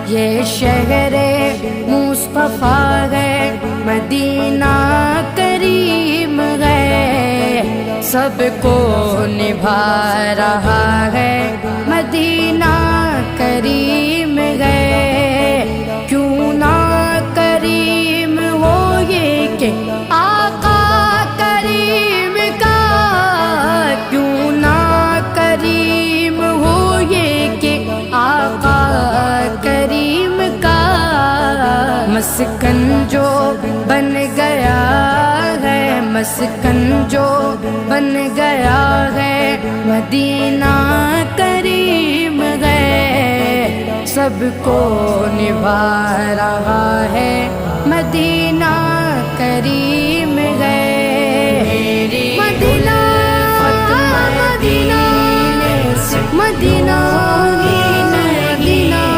ये शहरे मुस्तफा है, मदीना करीम है, सबको निभा रहा है, मदीना करीम है। क्यों ना करीम हो ये कि आका करीम का, क्यों ना करीम हो ये कि आका करीम का। मस्कन जो बन गया है, मस्कन जो बन गया है, मदीना करीम है, सबको निभा रहा है, मदीना करीम है।